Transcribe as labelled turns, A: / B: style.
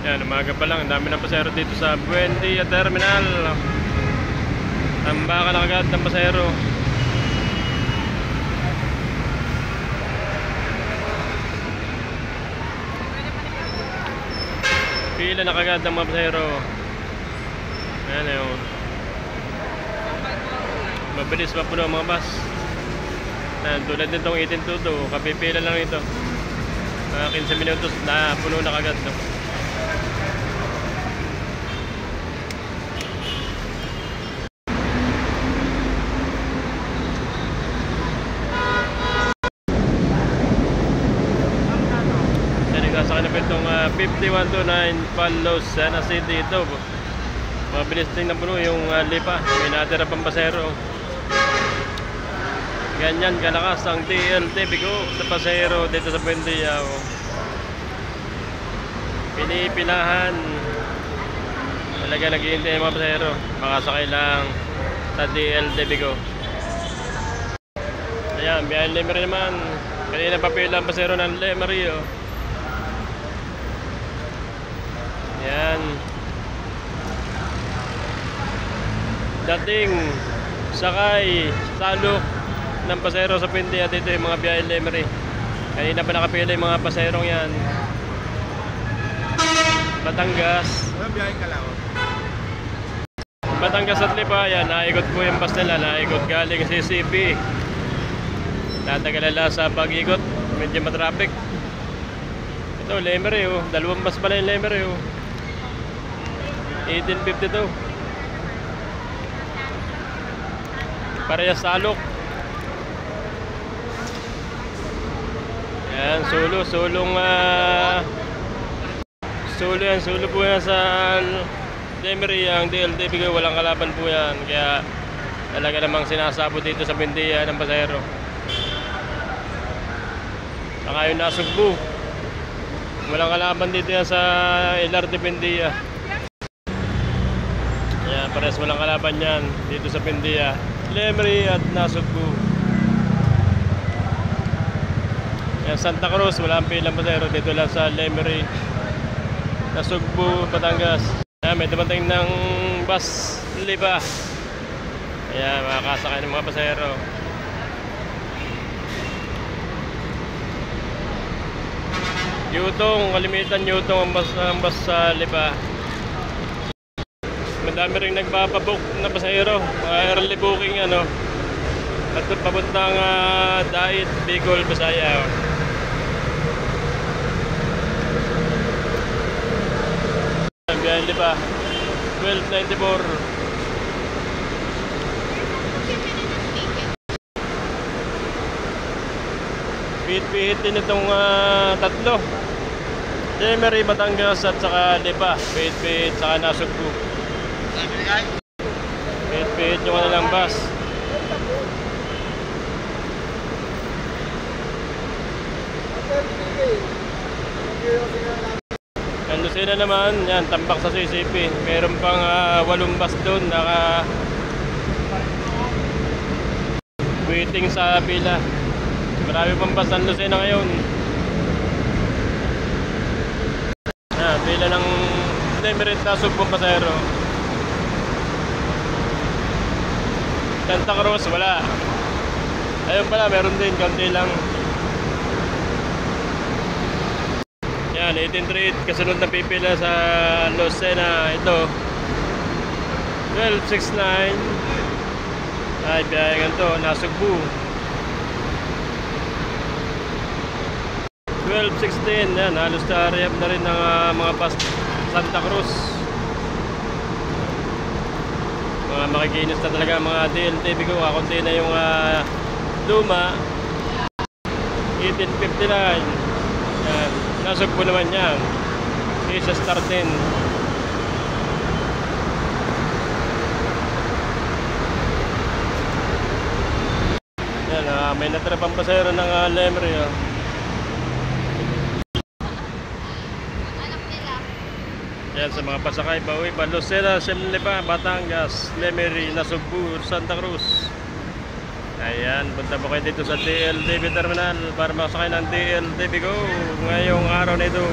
A: Yan, umaga pa lang, ang dami ng pasahero dito sa Buendia Terminal. Tambakan na agad ng pasahero. Pila na kagad ng mga pasahero. Ayan yun. Mabilis pa puno ang mga bus. Ayan, tulad nitong 1822, kapipila lang ito. 15 minutos na puno na kagad, no? Sakay na po itong 5129 Palos, Sana City. Ito mabilis din na puno yung lipa. May natira pang pasahero. Ganyan kalakas ang DLT Bigo sa pasahero dito sa Buendia. Pinipilahan. Talaga naghihintay yung mga pasahero. Makasakay lang sa DLT Bigo. Ayan, biyahe Lemery naman. Kanina pa pila ang pasahero ng Lemery. Yan. Dating sakay salok ng pasahero sa Buendia. Dito yung mga biyahe Lemery. Kanina pa nakapila yung mga pasaherong yan. Batangas.
B: Biyahe Calao.
A: Batangas at Lipa. Yan, naikot po yung bus nila. Naikot galing CCP. Tatagalala sa pag-ikot. Medyo matraffic. Ito Lemery. Dalawang bus pala yung Lemery. 1852. Parehas salok. Yan, sulong sulo po yan sa Lemery. Ang DLT Bigo walang kalaban po yan. Kaya talaga namang sinasabot dito sa Buendia ng pasahero. Saka yung Nasugbu, walang kalaban dito yan sa LRT Buendia. Yan, parehas walang kalaban yan dito sa Buendia, Lemery at Nasugbu. Yan, Santa Cruz, walang pilang pasahero. Dito lang sa Lemery, Nasugbu, Batangas. Yan, may dumating ng bus Lipa. Ayan, makakasakay ng mga pasahero. Yutong, kalimitan Yutong ang bus sa Lipa. Madami rin nagpapabook na pasahero, early booking ano. At papuntang Dait, Bicol, Bisaya. Biyahe Lipa 1294. Pihit din itong tatlo. Lemery, Batangas at saka Lipa. Pihit saka Nasugbu. Pihit yung kanilang bus. Ang Lucena naman, yan, tambak sa CCP. Meron pang 8 bus doon naka waiting sa pila. Marami pang bus ang Lucena ngayon. Pila ng Lemery at Nasugbu pasahero. Santa Cruz, wala. Ayun pala, meron din, kaunti lang. Yan, 1838, kasunod na pipila sa Lucena. Ito 1269. Ay, biyahe to, Nasugbu 1216. Yan, halos na-rehab na rin ng mga bus Santa Cruz. Mga makikinis na talaga mga DLT Bigo. Kakunti na yung luma. 1859. Yan, Nasugbu naman yan. Isa Star 10. Yan, may natira pang pasahero ng Lemery. Yan, sa mga pasakay pauwi pa Lucena, Lipa, Batangas, Lemery, Nasugbu, Santa Cruz. Ayan, punta po kayo dito sa DLT Terminal para makasakay ng DLT Bigo ngayong araw na ito.